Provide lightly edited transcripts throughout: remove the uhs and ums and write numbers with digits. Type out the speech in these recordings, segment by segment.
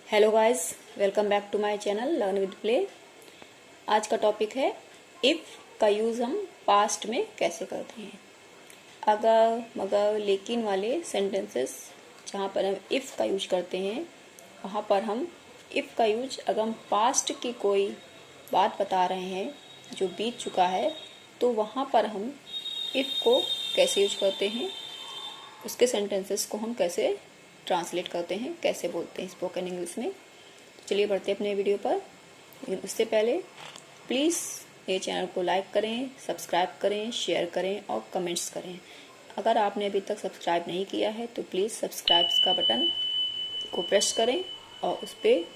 Hello guys, welcome back to my channel learn with play. आज का topic है if का यूज़ हम पास्ट में कैसे करते हैं। अगर मगर लेकिन वाले सेंटेंसेस जहाँ पर हम इफ़ का यूज करते हैं वहाँ पर हम इफ़ का यूज अगर हम पास्ट की कोई बात बता रहे हैं जो बीत चुका है तो वहाँ पर हम इफ़ को कैसे यूज करते हैं, उसके सेंटेंसेस को हम कैसे ट्रांसलेट करते हैं, कैसे बोलते हैं स्पोकन इंग्लिश में। चलिए बढ़ते हैं अपने वीडियो पर। लेकिन उससे पहले प्लीज़ मेरे चैनल को लाइक करें, सब्सक्राइब करें, शेयर करें और कमेंट्स करें। अगर आपने अभी तक सब्सक्राइब नहीं किया है तो प्लीज़ सब्सक्राइब का बटन को प्रेस करें और उस पर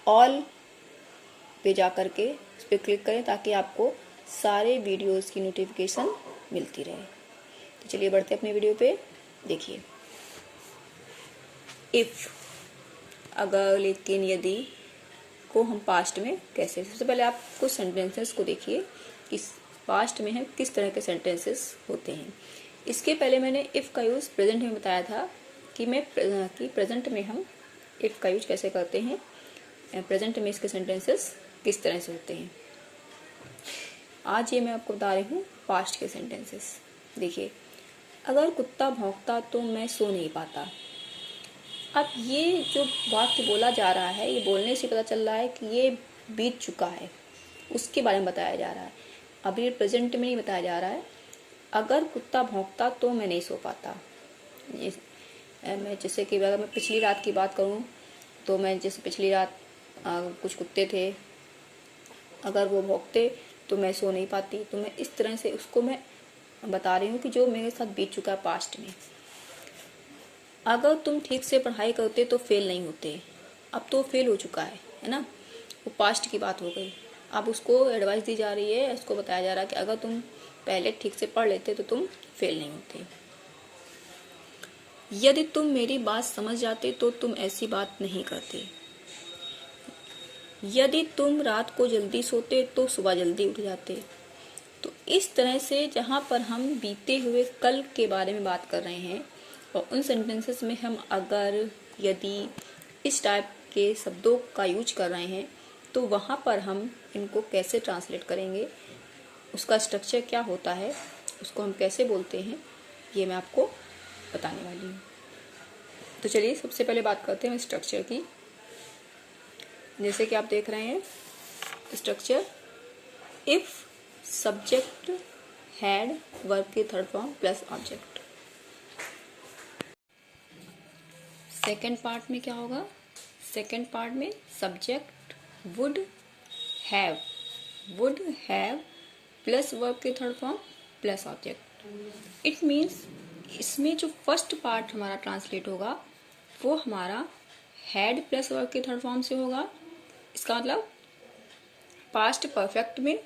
ऑल पे जा कर के उस पर क्लिक करें ताकि आपको सारे वीडियोस की नोटिफिकेशन मिलती रहे। तो चलिए बढ़ते हैं अपने वीडियो पे। देखिए, इफ़ अगर लेकिन यदि को हम पास्ट में कैसे। सबसे पहले आप कुछ सेंटेंसेस को देखिए कि पास्ट में हम किस तरह के सेंटेंसेस होते हैं। इसके पहले मैंने इफ़ का यूज़ प्रेजेंट में बताया था कि प्रेजेंट में हम इफ़ का यूज कैसे करते हैं, प्रेजेंट में इसके सेंटेंसेस किस तरह से होते हैं। आज ये मैं आपको बता रही हूँ पास्ट के सेंटेंसेस। देखिए, अगर कुत्ता भौंकता तो मैं सो नहीं पाता। अब ये जो वाक्य बोला जा रहा है, ये बोलने से पता चल रहा है कि ये बीत चुका है, उसके बारे में बताया जा रहा है। अब ये प्रेजेंट में नहीं बताया जा रहा है। अगर कुत्ता भौंकता तो मैं नहीं सो पाता। मैं जैसे कि अगर मैं पिछली रात की बात करूं तो मैं जैसे पिछली रात कुछ कुत्ते थे, अगर वो भौंकते तो मैं सो नहीं पाती। तो मैं इस तरह से उसको मैं बता रही हूँ कि जो मेरे साथ बीत चुका है पास्ट में। अगर तुम ठीक से पढ़ाई करते तो फेल नहीं होते। अब तो फेल हो चुका है ना, वो पास्ट की बात हो गई। अब उसको एडवाइस दी जा रही है, उसको बताया जा रहा है कि अगर तुम पहले ठीक से पढ़ लेते तो तुम फेल नहीं होते। यदि तुम मेरी बात समझ जाते तो तुम ऐसी बात नहीं करते। यदि तुम रात को जल्दी सोते तो सुबह जल्दी उठ जाते। तो इस तरह से जहाँ पर हम बीते हुए कल के बारे में बात कर रहे हैं और उन सेंटेंसेस में हम अगर, यदि, इस टाइप के शब्दों का यूज कर रहे हैं तो वहाँ पर हम इनको कैसे ट्रांसलेट करेंगे, उसका स्ट्रक्चर क्या होता है, उसको हम कैसे बोलते हैं, ये मैं आपको बताने वाली हूँ। तो चलिए सबसे पहले बात करते हैं स्ट्रक्चर की। जैसे कि आप देख रहे हैं structure, if subject had verb की third form plus object. Second part में क्या होगा, सेकेंड पार्ट में subject would have plus verb की third form plus object. It means इसमें जो फर्स्ट पार्ट हमारा ट्रांसलेट होगा वो हमारा हैड प्लस वर्ब की थर्ड फॉर्म से होगा। इसका मतलब पास्ट परफेक्ट में,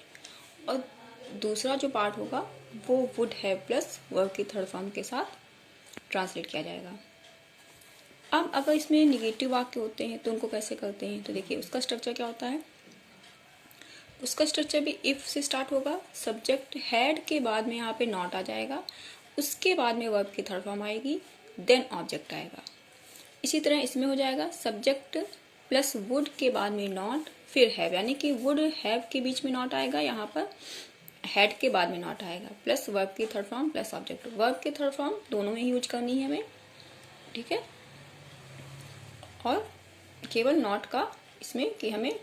और दूसरा जो पार्ट होगा वो वुड हैव प्लस वर्ब की थर्ड फॉर्म के साथ ट्रांसलेट किया जाएगा। अब अगर इसमें निगेटिव वाक्य होते हैं तो उनको कैसे करते हैं, तो देखिए उसका स्ट्रक्चर क्या होता है। उसका स्ट्रक्चर भी इफ से स्टार्ट होगा। सब्जेक्ट हैड के बाद में यहाँ पे नॉट आ जाएगा, उसके बाद में वर्ब की थर्ड फॉर्म आएगी, देन ऑब्जेक्ट आएगा। इसी तरह इसमें हो जाएगा सब्जेक्ट प्लस वुड के बाद में नॉट, फिर हैव, यानी कि वुड हैव के बीच में नॉट आएगा, यहाँ पर हैड के बाद में नॉट आएगा, प्लस वर्ब की third form plus object. Verb की थर्ड फॉर्म दोनों में यूज करनी है हमें, ठीक है। और केवल नॉट का इसमें कि हमें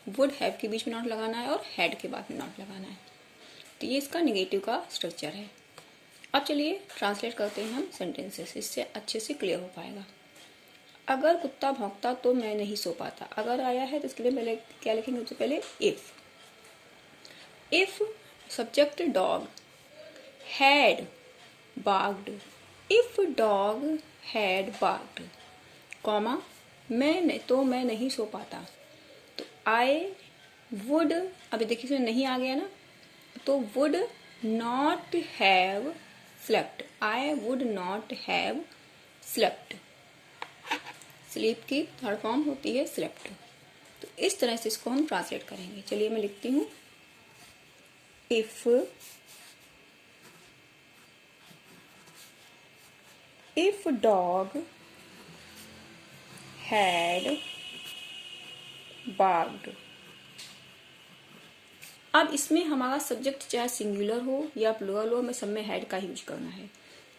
वुड हैव के बीच में नॉट लगाना है और हैड के बाद में नॉट लगाना है। तो ये इसका निगेटिव का स्ट्रक्चर है। अब चलिए ट्रांसलेट करते हैं हम सेंटेंसेस, इससे अच्छे से क्लियर हो पाएगा। अगर कुत्ता भौंकता तो मैं नहीं सो पाता। अगर आया है तो इसके लिए पहले क्या लिखेंगे, सबसे पहले if subject dog had barked, if dog had barked, comma मैं नहीं सो पाता। तो आई वुड, अभी देखिए इसमें नहीं आ गया ना, तो would not have slept, I would not have slept. Sleep की थर्ड फॉर्म होती है स्लेप्ट। तो इस तरह से इसको हम ट्रांसलेट करेंगे। चलिए मैं लिखती हूँ, इफ डॉग had barked। अब इसमें हमारा सब्जेक्ट चाहे सिंगुलर हो या प्लूरल हो, हमें सब में हैड का यूज करना है।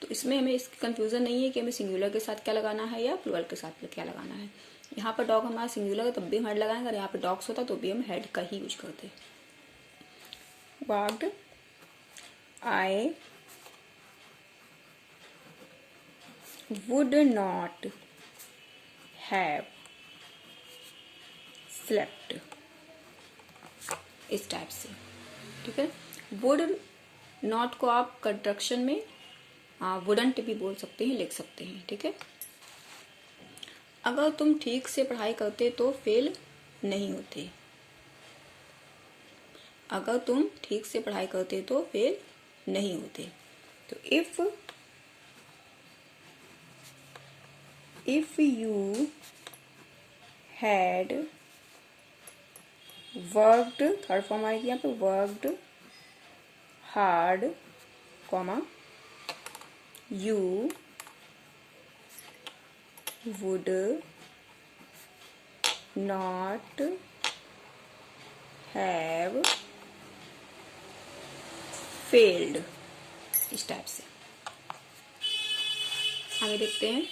तो इसमें हमें इसकी कंफ्यूजन नहीं है कि हमें सिंगुलर के साथ क्या लगाना है या प्लूरल के साथ क्या लगाना है। यहाँ पर डॉग हमारा सिंगुलर है तब भी हम हेड लगाएंगे, अगर यहाँ पर डॉग्स होता तो भी हम हेड का ही यूज करते। barked, I would not have slept, इस टाइप से। ठीक है, वुड नॉट को आप कंस्ट्रक्शन में वुडंट भी बोल सकते हैं, लिख सकते हैं। ठीक है, अगर तुम ठीक से पढ़ाई करते तो फेल नहीं होते। अगर तुम ठीक से पढ़ाई करते तो फेल नहीं होते। तो if you had worked, third form आएगी यहाँ पे, worked hard, comma, you would not have failed, इस टाइप से। आगे देखते हैं,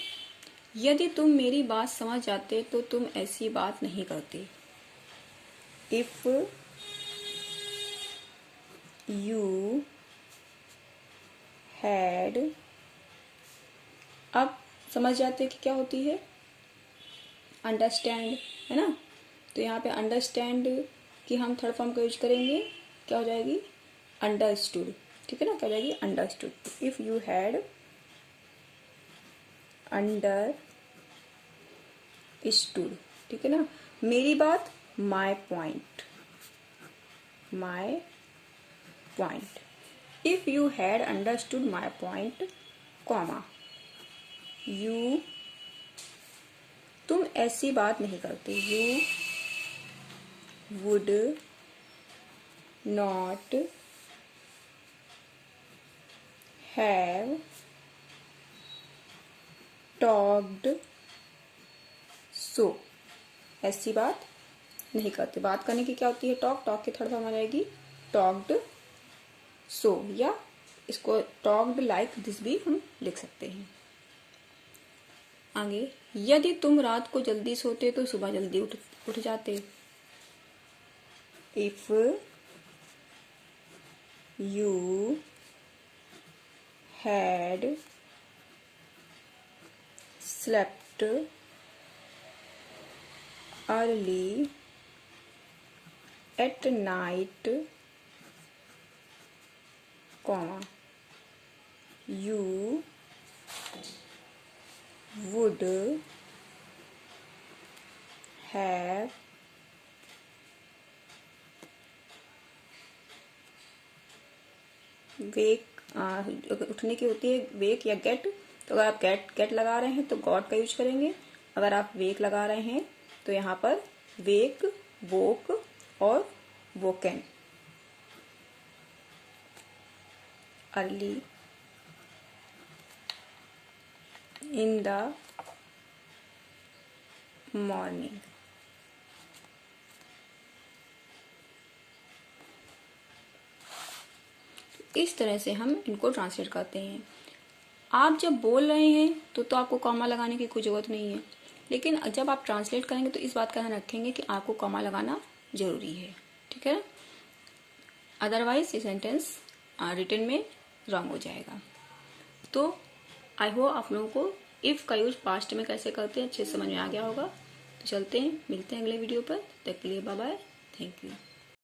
यदि तुम मेरी बात समझ जाते तो तुम ऐसी बात नहीं करते। इफ यू हैड, अब समझ जाते कि क्या होती है, अंडरस्टैंड, है ना। तो यहाँ पे अंडरस्टैंड कि हम थर्ड फॉर्म का यूज करेंगे, क्या हो जाएगी, अंडरस्टूड। ठीक है ना, क्या हो जाएगी, understood. If you had understood, ठीक है ना, मेरी बात, my point, my point. If you had understood my point, comma, you, तुम ऐसी बात नहीं करते, you would not have talked so, ऐसी बात नहीं करते। बात करने की क्या होती है, टॉक, टॉक की थर्ड फॉर्म आ जाएगी टॉक्ड सो, या इसको टॉक्ड लाइक दिस भी हम लिख सकते हैं। आगे, यदि तुम रात को जल्दी सोते तो सुबह जल्दी उठ जाते। If you had slept early at night, comma, you would have वेक, उठने की होती है वेक या गेट, तो अगर आप गेट लगा रहे हैं तो गॉट का यूज करेंगे। अगर आप वेक लगा रहे हैं तो यहाँ पर वेक, वोक और woken. Early in the morning. इस तरह से हम इनको ट्रांसलेट करते हैं। आप जब बोल रहे हैं तो आपको कॉमा लगाने की कोई जरूरत नहीं है, लेकिन जब आप ट्रांसलेट करेंगे तो इस बात का ध्यान रखेंगे कि आपको कॉमा लगाना जरूरी है। ठीक है, अदरवाइज ये सेंटेंस रिटन में रॉन्ग हो जाएगा। तो आई होप आप लोगों को इफ का यूज पास्ट में कैसे करते हैं अच्छे से समझ में आ गया होगा। तो चलते हैं, मिलते हैं अगले वीडियो पर, तब तक के लिए बाय बाय, थैंक यू।